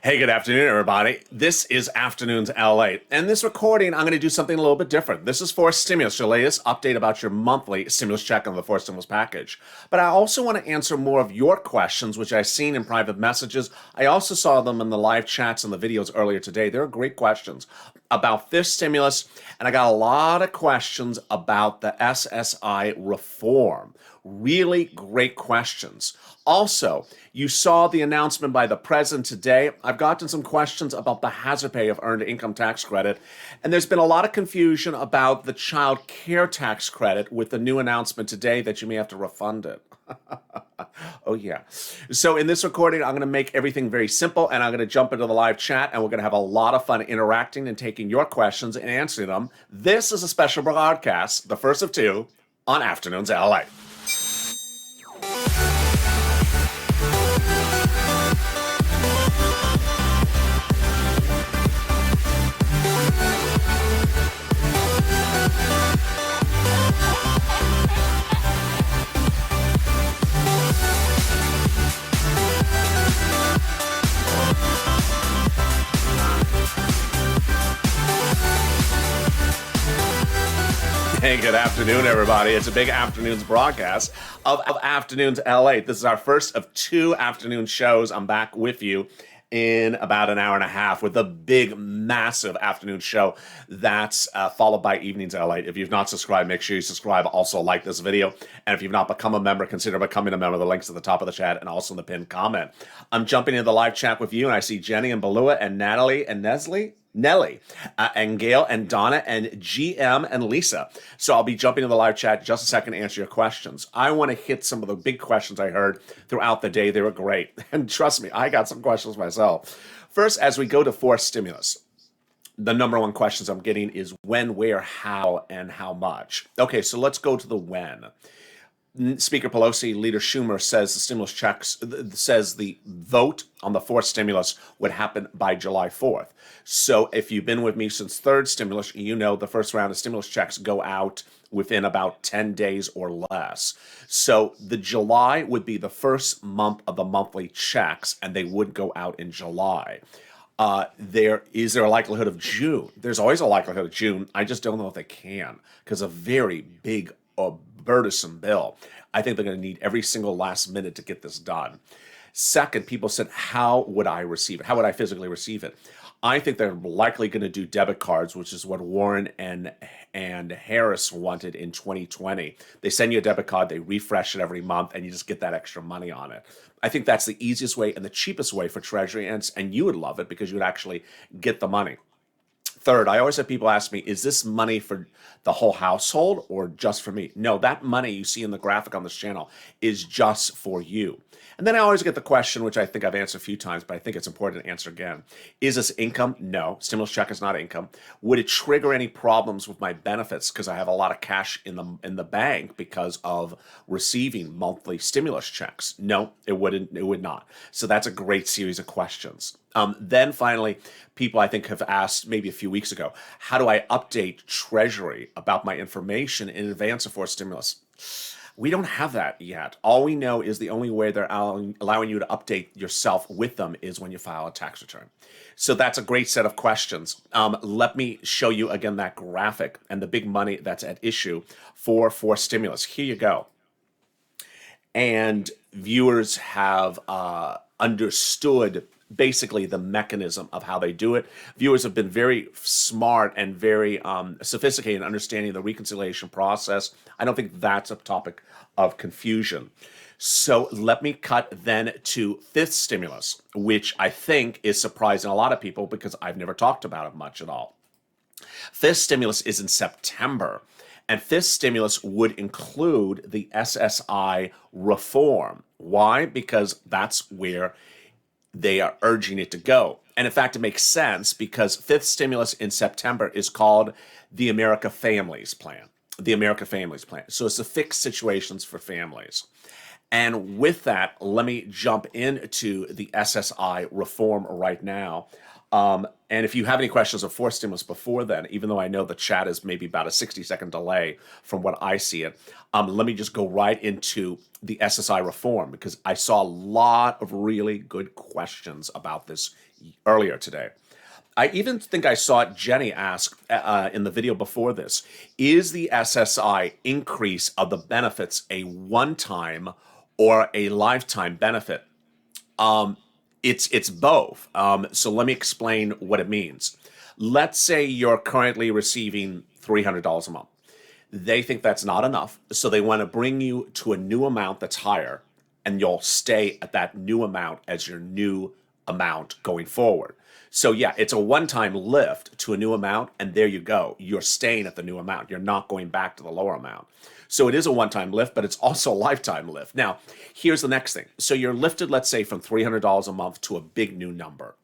Hey, good afternoon, everybody. This is Afternoons LA. And this recording, I'm going to do something a little bit different. This is for stimulus, your latest update about your monthly stimulus check on the fourth stimulus package. But I also want to answer more of your questions, which I've seen in private messages. I also saw them in the live chats and the videos earlier today. They're great questions about fifth stimulus. And I got a lot of questions about the SSI reform. Really great questions. Also, you saw the announcement by the president today. I've gotten some questions about the hazard pay of earned income tax credit, and there's been a lot of confusion about the child care tax credit with the new announcement today that you may have to refund it. Oh, yeah. So in this recording, I'm going to make everything very simple, and I'm going to jump into the live chat, and we're going to have a lot of fun interacting and taking your questions and answering them. This is a special broadcast, the first of two, on Afternoons LA. Hey, good afternoon, everybody. It's a big afternoons broadcast of Afternoons LA. This is our first of two afternoon shows. I'm back with you in about an hour and a half with a big, massive afternoon show that's followed by Evenings LA. If you've not subscribed, make sure you subscribe. Also, like this video. And if you've not become a member, consider becoming a member. The link's at the top of the chat and also in the pinned comment. I'm jumping into the live chat with you, and I see Jenny and Balua and Natalie and Nelly, and Gail and Donna and GM and Lisa. So I'll be jumping in the live chat in just a second to answer your questions. I want to hit some of the big questions I heard throughout the day. They were great. And trust me, I got some questions myself. First, as we go to fourth stimulus, the number one questions I'm getting is when, where, how, and how much. Okay, so let's go to the when. Speaker Pelosi, Leader Schumer says the stimulus checks, says the vote on the fourth stimulus would happen by July 4th. So if you've been with me since third stimulus, you know the first round of stimulus checks go out within about 10 days or less. So the July would be the first month of the monthly checks, and they would go out in July. Is there a likelihood of June? There's always a likelihood of June. I just don't know if they can, because a very big, burdensome bill. I think they're going to need every single last minute to get this done. Second, people said, how would I receive it? How would I physically receive it? I think they're likely going to do debit cards, which is what Warren and Harris wanted in 2020. They send you a debit card, they refresh it every month, and you just get that extra money on it. I think that's the easiest way and the cheapest way for Treasury, and you would love it because you would actually get the money. Third, I always have people ask me, is this money for the whole household or just for me? No, that money you see in the graphic on this channel is just for you. And then I always get the question, which I think I've answered a few times, but I think it's important to answer again. Is this income? No. Stimulus check is not income. Would it trigger any problems with my benefits because I have a lot of cash in the bank because of receiving monthly stimulus checks? No, it wouldn't. It would not. So that's a great series of questions. Then finally, people I think have asked maybe a few weeks ago, how do I update Treasury about my information in advance of fourth stimulus? We don't have that yet. All we know is the only way they're allowing you to update yourself with them is when you file a tax return. So that's a great set of questions. Let me show you again that graphic and the big money that's at issue for fourth stimulus. Here you go. And viewers have understood basically the mechanism of how they do it. Viewers have been very smart and very sophisticated in understanding the reconciliation process. I don't think that's a topic of confusion. So let me cut then to fifth stimulus, which I think is surprising a lot of people because I've never talked about it much at all. Fifth stimulus is in September, and fifth stimulus would include the SSI reform. Why? Because that's where they are urging it to go. And in fact, it makes sense because fifth stimulus in September is called the America Families Plan. The America Families Plan. So it's the fixed situations for families. And with that, let me jump into the SSI reform right now. And if you have any questions of forced stimulus before then, even though I know the chat is maybe about a 60-second delay from what I see it, let me just go right into the SSI reform because I saw a lot of really good questions about this earlier today. I even think I saw Jenny ask in the video before this, is the SSI increase of the benefits a one-time or a lifetime benefit? It's both. So let me explain what it means. Let's say you're currently receiving $300 a month. They think that's not enough, so they want to bring you to a new amount that's higher, and you'll stay at that new amount as your new amount going forward. So yeah, it's a one-time lift to a new amount, and there you go. You're staying at the new amount. You're not going back to the lower amount. So it is a one-time lift, but it's also a lifetime lift. Now, here's the next thing. So you're lifted, let's say, from $300 a month to a big new number.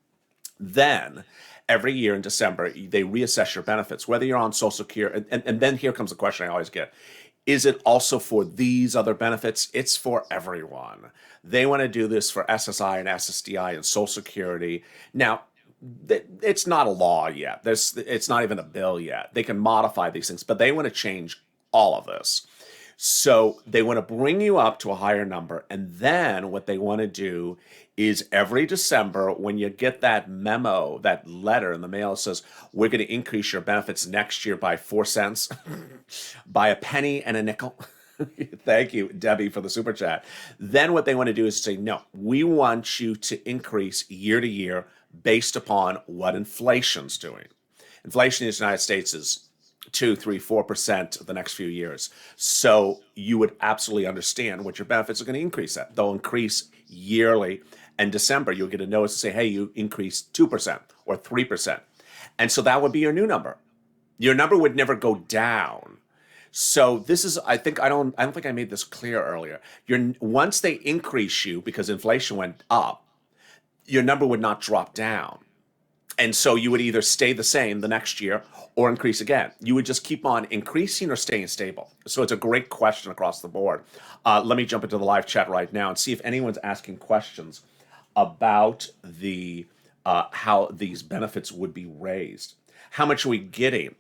Then every year in December, they reassess your benefits, whether you're on Social Security. And then here comes the question I always get. Is it also for these other benefits? It's for everyone. They want to do this for SSI and SSDI and Social Security. Now, it's not a law yet. It's not even a bill yet. They can modify these things, but they want to change all of this. So they want to bring you up to a higher number. And then what they want to do is every December, when you get that memo, that letter in the mail that says, we're going to increase your benefits next year by 4 cents, by a penny and a nickel. Thank you, Debbie, for the super chat. Then what they want to do is say, no, we want you to increase year to year based upon what inflation's doing. Inflation in the United States is 2, 3, 4% the next few years. So you would absolutely understand what your benefits are going to increase at. They'll increase yearly. And December, you'll get a notice to say, hey, you increased 2% or 3%. And so that would be your new number. Your number would never go down. So this is, I don't think I made this clear earlier. Once they increase you because inflation went up, your number would not drop down. And so you would either stay the same the next year or increase again. You would just keep on increasing or staying stable. So it's a great question across the board. Let me jump into the live chat right now and see if anyone's asking questions about the how these benefits would be raised. How much are we getting?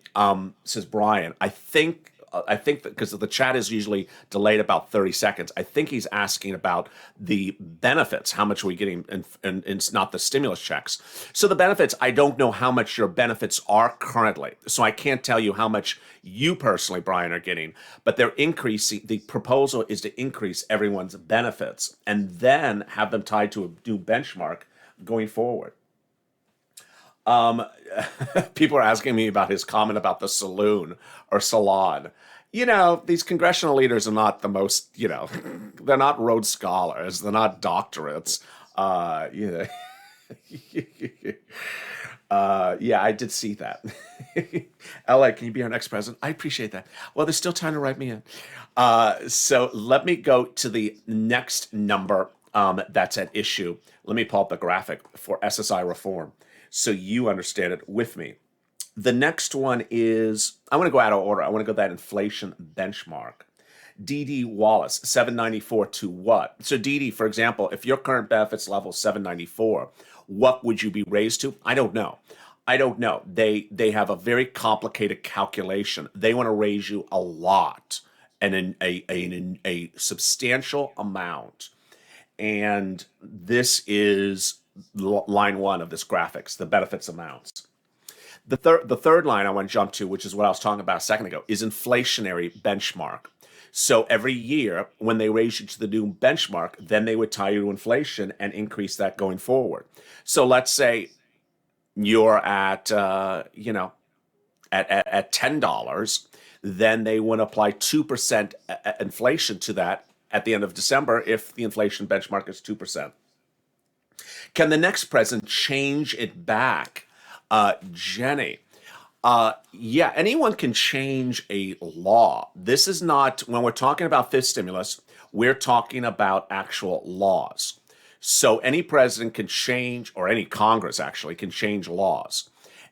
Says Brian. I think that because the chat is usually delayed about 30 seconds, I think he's asking about the benefits. How much are we getting? And it's not the stimulus checks. So the benefits, I don't know how much your benefits are currently. So I can't tell you how much you personally, Brian, are getting. But they're increasing. The proposal is to increase everyone's benefits and then have them tied to a new benchmark going forward. People are asking me about his comment about the saloon or salon. You know, these congressional leaders are not the most, they're not Rhodes Scholars. They're not doctorates. Yeah, I did see that. LA, can you be our next president? I appreciate that. Well, they're still trying to write me in. So let me go to the next number that's at issue. Let me pull up the graphic for SSI reform so you understand it with me. The next one is, I want to go out of order. I want to go that inflation benchmark. DD Wallace, 794 to what? So DD, for example, if your current benefits level is 794, what would you be raised to? I don't know. They have a very complicated calculation. They want to raise you a lot and in a substantial amount. And this is line 1 of this graphics, the benefits amounts. The third line I want to jump to, which is what I was talking about a second ago, is inflationary benchmark. So every year when they raise you to the new benchmark, then they would tie you to inflation and increase that going forward. So let's say you're at at $10, then they want to apply 2% inflation to that at the end of December if the inflation benchmark is 2%. Can the next president change it back? Jenny, yeah, anyone can change a law. This is not, when we're talking about fifth stimulus, we're talking about actual laws. So any president can change, or any Congress actually can change laws.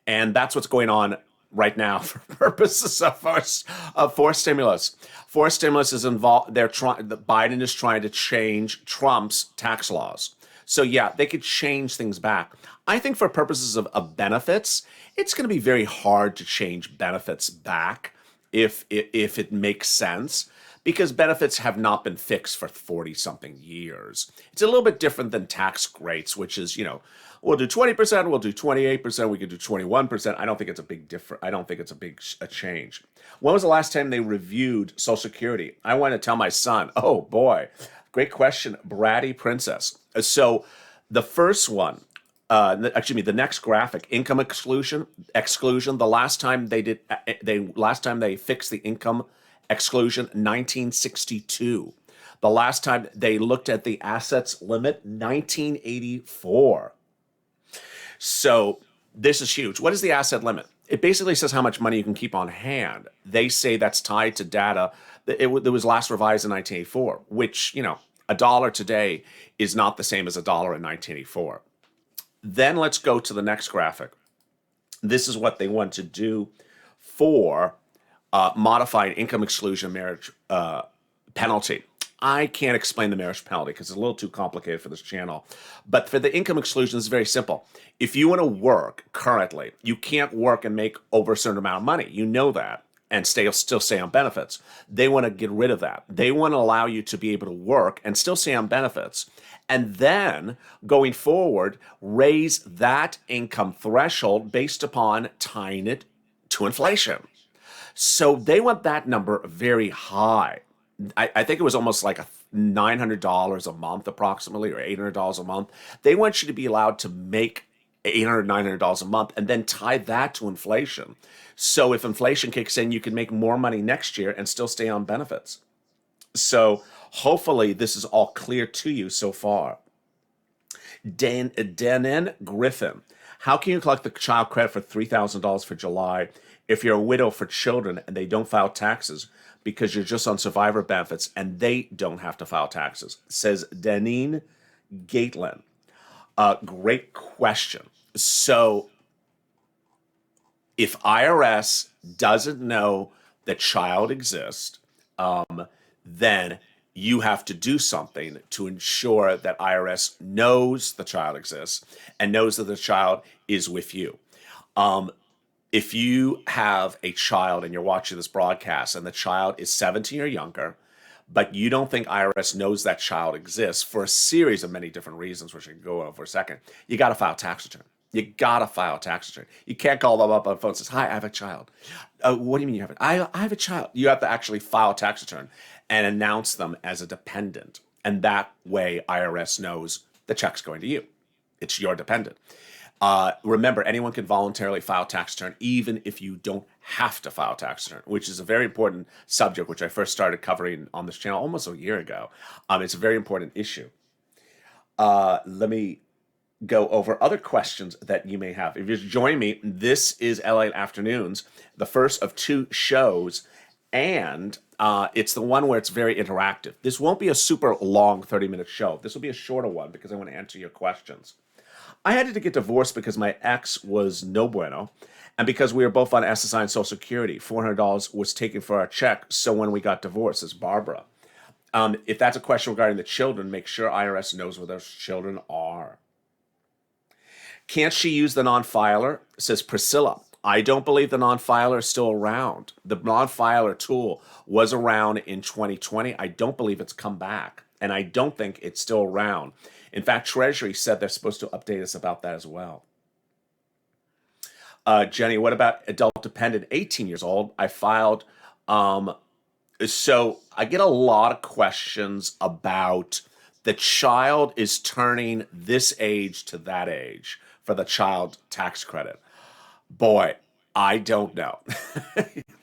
And that's what's going on right now for purposes of forced stimulus. Forced stimulus is involved. Biden is trying to change Trump's tax laws. So yeah, they could change things back. I think for purposes of benefits, it's going to be very hard to change benefits back if it makes sense because benefits have not been fixed for 40 something years. It's a little bit different than tax rates, which is, we'll do 20%, we'll do 28%, we could do 21%. I don't think it's a big difference. I don't think it's a change. When was the last time they reviewed Social Security? I want to tell my son, oh boy, great question, Bratty Princess. So the first one, the next graphic, income exclusion. The last time they fixed the income exclusion, 1962. The last time they looked at the assets limit, 1984. So this is huge. What is the asset limit? It basically says how much money you can keep on hand. They say that's tied to data. It was last revised in 1984, which, a dollar today is not the same as a dollar in 1984. Then let's go to the next graphic. This is what they want to do for modified income exclusion marriage penalty. I can't explain the marriage penalty because it's a little too complicated for this channel. But for the income exclusion, it's very simple. If you want to work currently, you can't work and make over a certain amount of money. You know that. And still stay on benefits. They want to get rid of that. They want to allow you to be able to work and still stay on benefits. And then, going forward, raise that income threshold based upon tying it to inflation. So they want that number very high. I think it was almost like $900 a month approximately, or $800 a month. They want you to be allowed to make $800, $900 a month and then tie that to inflation. So if inflation kicks in, you can make more money next year and still stay on benefits. So hopefully this is all clear to you so far. Danin Griffin, how can you collect the child credit for $3,000 for July if you're a widow for children and they don't file taxes because you're just on survivor benefits and they don't have to file taxes? Says Danine Gatelin. Great question. So if IRS doesn't know the child exists, then you have to do something to ensure that IRS knows the child exists and knows that the child is with you. If you have a child and you're watching this broadcast and the child is 17 or younger, but you don't think IRS knows that child exists for a series of many different reasons, which I can go over for a second, you got to file tax return. You got to file a tax return. You can't call them up on the phone and say, hi, I have a child. What do you mean you have it? I have a child. You have to actually file a tax return and announce them as a dependent. And that way IRS knows the check's going to you. It's your dependent. Remember, anyone can voluntarily file tax return even if you don't have to file tax return, which is a very important subject, which I first started covering on this channel almost a year ago. It's a very important issue. Let me go over other questions that you may have. If you're joining me, this is LA Afternoons, the first of two shows, and it's the one where it's very interactive. This won't be a super long 30-minute show. This will be a shorter one because I want to answer your questions. I had to get divorced because my ex was no bueno, and because we were both on SSI and Social Security. $400 was taken for our check, so when we got divorced, as Barbara. If that's a question regarding the children, make sure IRS knows where those children are. Can't she use the non-filer? Says Priscilla. I don't believe the non-filer is still around. The non-filer tool was around in 2020. I don't believe it's come back, and I don't think it's still around. In fact, Treasury said they're supposed to update us about that as well. Jenny, what about adult dependent, 18 years old? I filed. So I get a lot of questions about the child is turning this age to that age for the child tax credit. Boy, I don't know.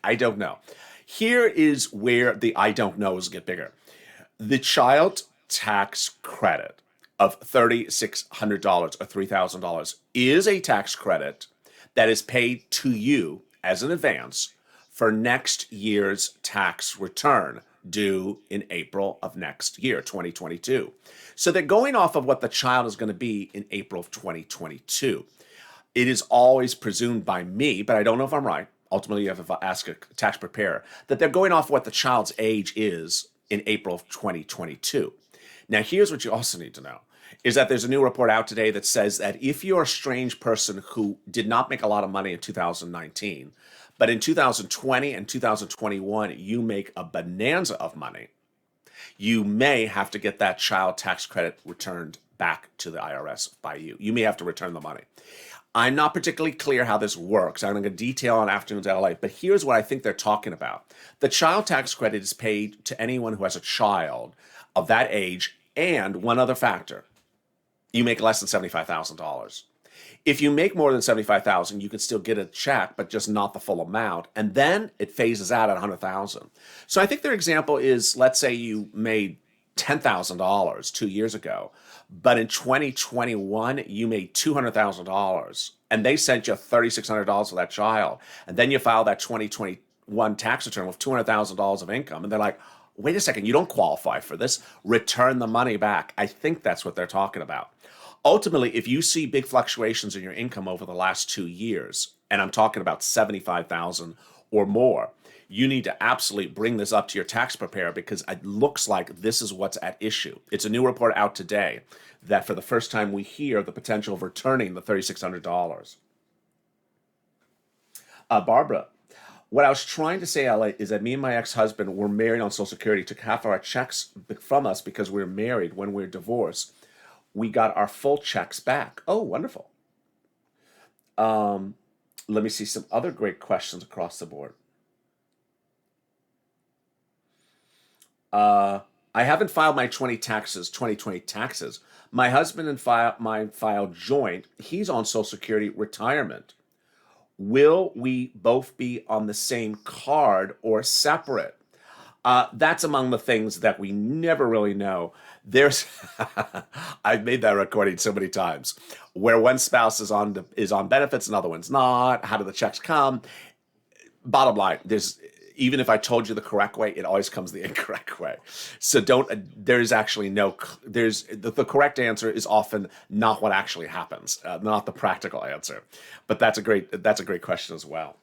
I don't know. Here is where the I don't knows get bigger. The child tax credit of $3,600 or $3,000 is a tax credit that is paid to you as an advance for next year's tax return due in April of next year, 2022. So they're going off of what the child is going to be in April of 2022. It is always presumed by me, but I don't know if I'm right. Ultimately, you have to ask a tax preparer, that they're going off what the child's age is in April of 2022. Now, here's what you also need to know. is that there's a new report out today that says that if you're a strange person who did not make a lot of money in 2019, but in 2020 and 2021, you make a bonanza of money, you may have to get that child tax credit returned back to the IRS by you. You may have to return the money. I'm not particularly clear how this works. I'm going to detail on Afternoons LA, but here's what I think they're talking about. The child tax credit is paid to anyone who has a child of that age, and one other factor. You make less than $75,000. If you make more than $75,000, you can still get a check, but just not the full amount. And then it phases out at $100,000. So I think their example is, let's say you made $10,000 2 years ago, but in 2021, you made $200,000 and they sent you $3,600 for that child. And then you file that 2021 tax return with $200,000 of income. And they're like, wait a second, you don't qualify for this. Return the money back. I think that's what they're talking about. Ultimately, if you see big fluctuations in your income over the last 2 years, and I'm talking about $75,000 or more, you need to absolutely bring this up to your tax preparer because it looks like this is what's at issue. It's a new report out today that for the first time we hear the potential of returning the $3,600. Barbara, what I was trying to say, LA, is that me and my ex-husband were married on Social Security, took half of our checks from us because we were married. When we were divorced, we got our full checks back. Oh, wonderful. Let me see some other great questions across the board. I haven't filed my 2020 taxes. My husband and mine filed joint. He's on Social Security retirement. Will we both be on the same card or separate? That's among the things that we never really know. There's, I've made that recording so many times, where one spouse is on benefits, another one's not. How do the checks come? Bottom line, even if I told you the correct way, it always comes the incorrect way. So there's actually the correct answer is often not what actually happens, not the practical answer. But that's a great question as well.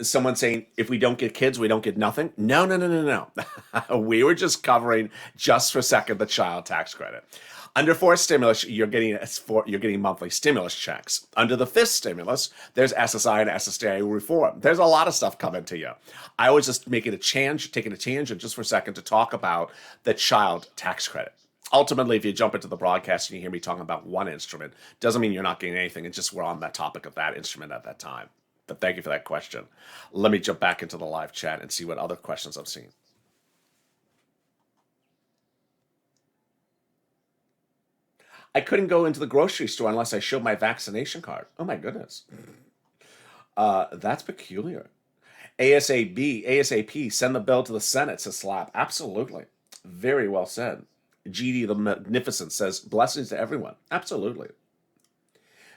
Someone saying, if we don't get kids, we don't get nothing. No, no, no, no, no. We were just covering, just for a second, the child tax credit. Under fourth stimulus, you're getting monthly stimulus checks. Under the fifth stimulus, there's SSI and SSDI reform. There's a lot of stuff coming to you. I was just taking a tangent just for a second to talk about the child tax credit. Ultimately, if you jump into the broadcast and you hear me talking about one instrument, doesn't mean you're not getting anything. It's just we're on that topic of that instrument at that time. But thank you for that question. Let me jump back into the live chat and see what other questions I've seen. I couldn't go into the grocery store unless I showed my vaccination card. Oh my goodness. That's peculiar. ASAP, send the bill to the Senate, says Slap. Absolutely. Very well said. GD the Magnificent says, blessings to everyone. Absolutely.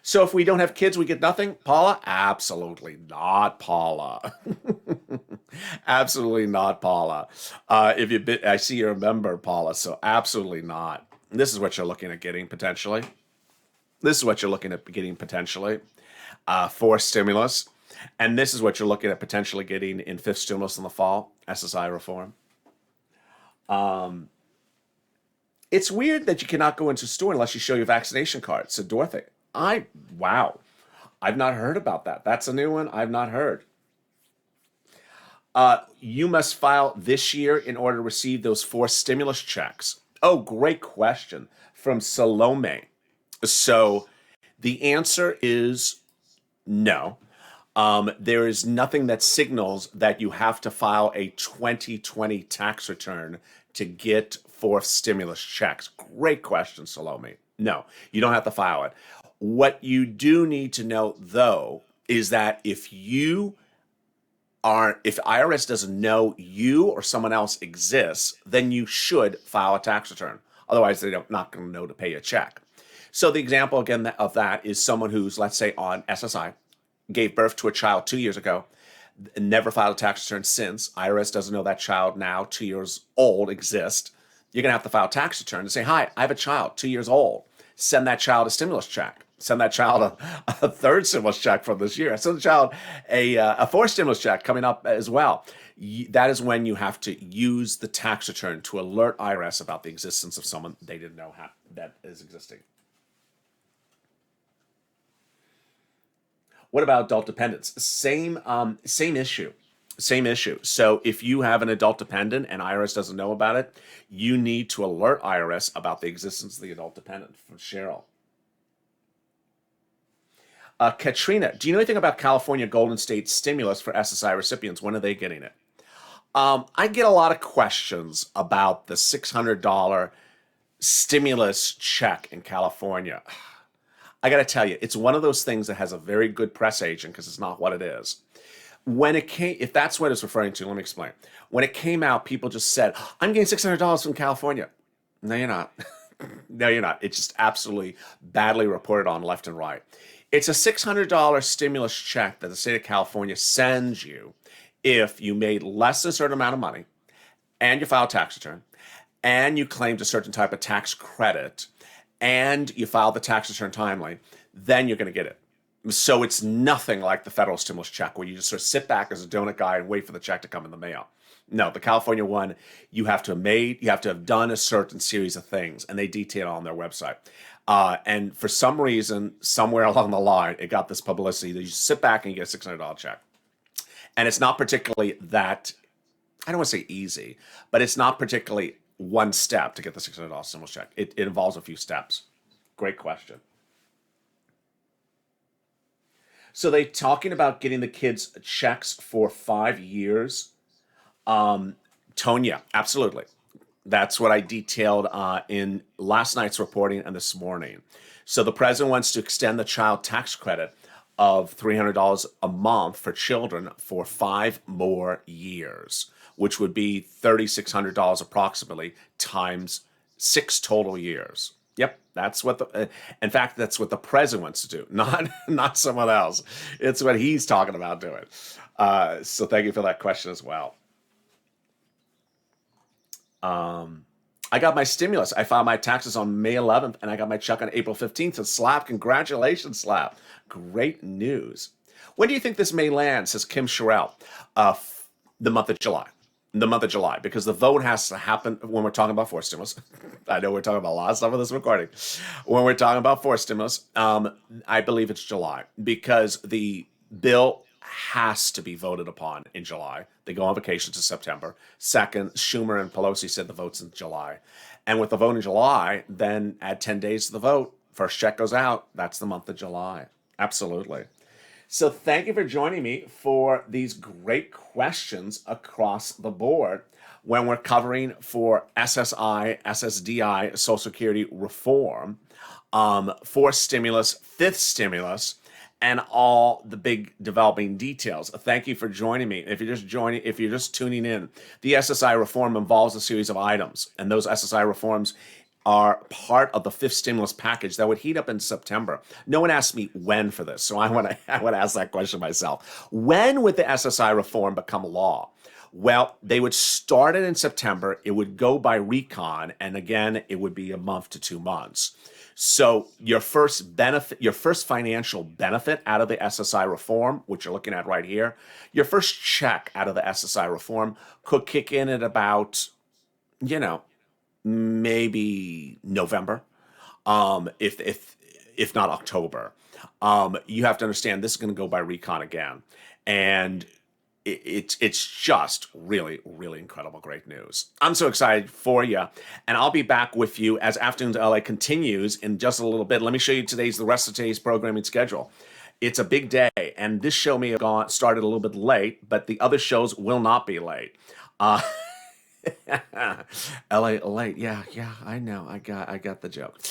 So if we don't have kids, we get nothing? Paula? Absolutely not, Paula. Absolutely not, Paula. I see you're a member, Paula, so absolutely not. This is what you're looking at getting potentially. Fourth stimulus. And this is what you're looking at potentially getting in fifth stimulus in the fall, SSI reform. It's weird that you cannot go into a store unless you show your vaccination card. So Dorothy, wow. I've not heard about that. That's a new one I've not heard. You must file this year in order to receive those 4 stimulus checks. Oh, great question from Salome. So the answer is no. There is nothing that signals that you have to file a 2020 tax return to get 4th stimulus checks. Great question, Salome. No, you don't have to file it. What you do need to know, though, is that if IRS doesn't know you or someone else exists, then you should file a tax return. Otherwise, they're not going to know to pay you a check. So the example, again, of that is someone who's, let's say, on SSI, gave birth to a child 2 years ago, never filed a tax return since. IRS doesn't know that child now, 2 years old, exists. You're going to have to file a tax return and say, hi, I have a child, 2 years old. Send that child a stimulus check. Send that child a 3rd stimulus check from this year. Send the child a 4th stimulus check coming up as well. that is when you have to use the tax return to alert IRS about the existence of someone they didn't know that is existing. What about adult dependents? Same issue. Same issue. So if you have an adult dependent and IRS doesn't know about it, you need to alert IRS about the existence of the adult dependent. From Cheryl. Katrina, do you know anything about California Golden State stimulus for SSI recipients? When are they getting it? I get a lot of questions about the $600 stimulus check in California. I got to tell you, it's one of those things that has a very good press agent because it's not what it is. When it came, if that's what it's referring to, let me explain. When it came out, people just said, I'm getting $600 from California. No, you're not. No, you're not. It's just absolutely badly reported on left and right. It's a $600 stimulus check that the state of California sends you if you made less than a certain amount of money and you filed a tax return and you claimed a certain type of tax credit and you filed the tax return timely, then you're going to get it. So it's nothing like the federal stimulus check where you just sort of sit back as a donut guy and wait for the check to come in the mail. No, the California one, you have to have done a certain series of things, and they detail on their website. And for some reason, somewhere along the line, it got this publicity that you sit back and you get a $600 check. And it's not particularly that, I don't want to say easy, but it's not particularly one step to get the $600 stimulus check. It involves a few steps. Great question. So they talking about getting the kids checks for 5 years. Tonya, absolutely. That's what I detailed in last night's reporting and this morning. So the president wants to extend the child tax credit of $300 a month for children for 5 more years, which would be $3,600 approximately times 6 total years. Yep, that's what in fact, that's what the president wants to do, not someone else. It's what he's talking about doing. So thank you for that question as well. I got my stimulus. I filed my taxes on May 11th, and I got my check on April 15th. So Slap, congratulations, Slap. Great news. When do you think this may land, says Kim Sherrill? The month of July. The month of July, because the vote has to happen when we're talking about forced stimulus. I know we're talking about a lot of stuff in this recording. When we're talking about forced stimulus, I believe it's July, because the bill has to be voted upon in July. They go on vacation to September. Second, Schumer and Pelosi said the vote's in July. And with the vote in July, then add 10 days to the vote. First check goes out. That's the month of July. Absolutely. So thank you for joining me for these great questions across the board when we're covering for SSI, SSDI, Social Security reform, fourth stimulus, fifth stimulus, and all the big developing details. Thank you for joining me. If you're just tuning in, the SSI reform involves a series of items, and those SSI reforms are part of the fifth stimulus package that would heat up in September. No one asked me when for this, so I want to ask that question myself. When would the SSI reform become law? Well, they would start it in September. It would go by recon, and again, it would be a month to 2 months. So your first financial benefit out of the SSI reform, which you're looking at right here, your first check out of the SSI reform could kick in at about, maybe November, if not October. You have to understand this is going to go by recon again, and it's just really, really incredible, great news. I'm so excited for you, and I'll be back with you as Afternoons LA continues in just a little bit. Let me show you the rest of today's programming schedule. It's a big day, and this show may have started a little bit late, but the other shows will not be late. LA late, yeah, I know, I got the joke.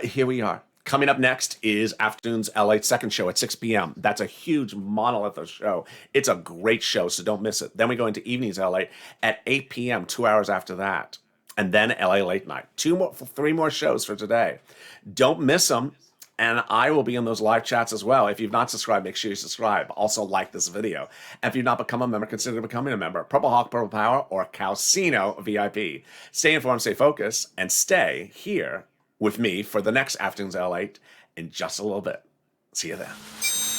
Here we are. Coming up next is Afternoons LA second show at 6 p.m. That's a huge monolith of show. It's a great show, so don't miss it. Then we go into Evenings LA at 8 p.m., 2 hours after that. And then LA Late Night. 3 more shows for today. Don't miss them. And I will be in those live chats as well. If you've not subscribed, make sure you subscribe. Also like this video. And if you've not become a member, consider becoming a member. Purple Hawk, Purple Power, or Calcino VIP. Stay informed, stay focused, and stay here with me for the next Afternoons L8 in just a little bit. See you then.